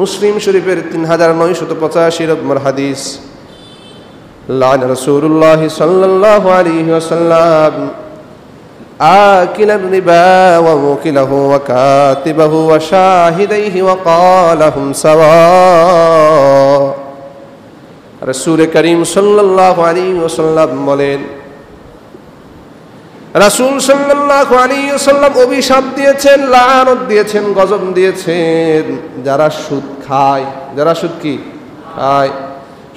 মুসলিম শরীফের 3985 নম্বর হাদিস, লান রাসূলুল্লাহ সাল্লাল্লাহু আলাইহি ওয়াসাল্লাম আকিলার রিবা ওয়া মুকিলাহু ওয়া কাতিবাহু ওয়া শাহিদাইহি ওয়া ক্বালাহুম সাওয়া। রাসূল করিম সাল্লাল্লাহু আলাইহি ওয়াসাল্লাম বলেন, রাসূল সাল্লাল্লাহু আলাইহি ওয়াসাল্লাম অভিশাপ দিয়েছেন, লানত দিয়েছেন, গজব দিয়েছেন যারা সুদ খায়, যারা সুদ কি খায়,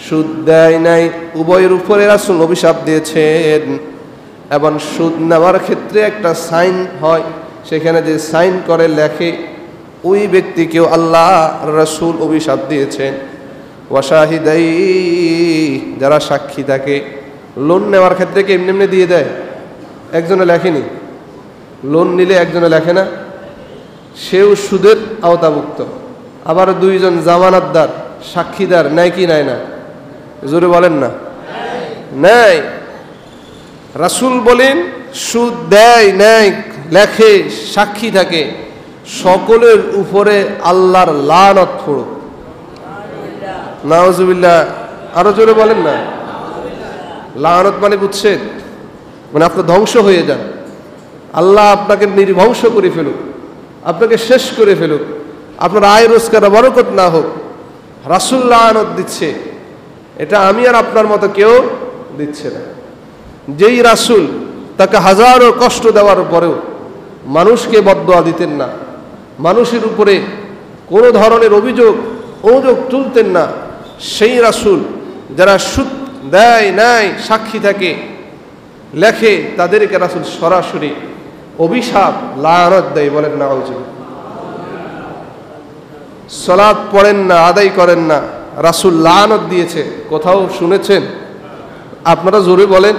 সুদ দেয় নাই, উভয়ের উপরে রাসূল অভিশাপ দিয়েছেন। এবং সুদ নেওয়ার ক্ষেত্রে একটা সাইন হয়, সেখানে যে সাইন করে লেখে ওই ব্যক্তিকেও আল্লাহ রাসূল অভিশাপ দিয়েছেন। ওয়াশাহিদাই, যারা সাক্ষী থাকে। লোন নেওয়ার ক্ষেত্রে কি এমনি এমনি দিয়ে দেয়? একজনে লেখেনি, লোন নিলে একজনে লেখে না, সেও সুদের আওতাভুক্ত। আবার দুইজন জামানতদার সাক্ষীদার নেয় কি নেয় না? জোরে বলেন না, নেয়। রাসূল বলেন সুদ দেয়, নেয়, লেখে, সাক্ষী থাকে, সকলের উপরে আল্লাহর লানত পড়ুক। নাউজুবিল্লাহ। আরো জোরে বলেন না। লানত মানে বুঝছেন? মানে আপনি ধ্বংস হয়ে যান, আল্লাহ আপনাকে নির্বংশ করে ফেলুক, আপনাকে শেষ করে ফেলুক, আপনার আয় রোজগার বরকত না হোক। রাসূল লানত দিচ্ছে, এটা আমি আর আপনার মতো কেউ দিচ্ছে না। যেই রাসূল তাকে হাজারো কষ্ট দেওয়ার পরেও মানুষকে বদদোয়া দিতেন না, মানুষের উপরে কোনো ধরনের অভিযোগ তুলতেন না, সেই রাসূল যারা সুদ দেয়, নেয়, সাক্ষী থাকে, লেখে, তাদেরকে রাসূল সরাসরি অভিশাপ, লানত দেয়। বলেন নাউজুবিল্লাহ। সালাত পড়েন না, আদায় করেন না, রাসূল লানত দিয়েছে, কোথাও শুনেছেন? আপনারা জোরে বলেন।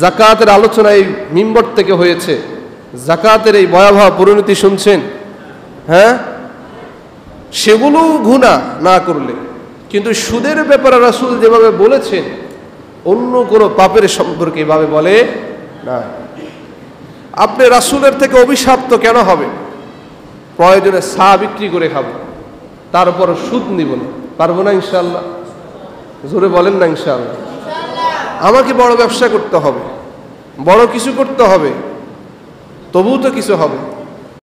যাকাতের আলোচনা এই মিম্বর থেকে হয়েছে, যাকাতের এই ভয়াবহ পরিণতি শুনছেন, হ্যাঁ? সেগুলো গুনাহ না করলে, কিন্তু সুদের ব্যাপারে রাসূল যেভাবে বলেছেন অন্য কোনো পাপের সম্পর্কে এভাবে বলে না। আপনি রাসূলের থেকে অভিশাপ্ত কেন হবে? প্রয়োজনে চা বিক্রি করে খাবো, তারপর সুদ নিব না, পারবো না ইনশাআল্লাহ? জোরে বলেন না ইনশাআল্লাহ। আমাকে বড় ব্যবসা করতে হবে, বড় কিছু করতে হবে, তবুও তো কিছু হবে।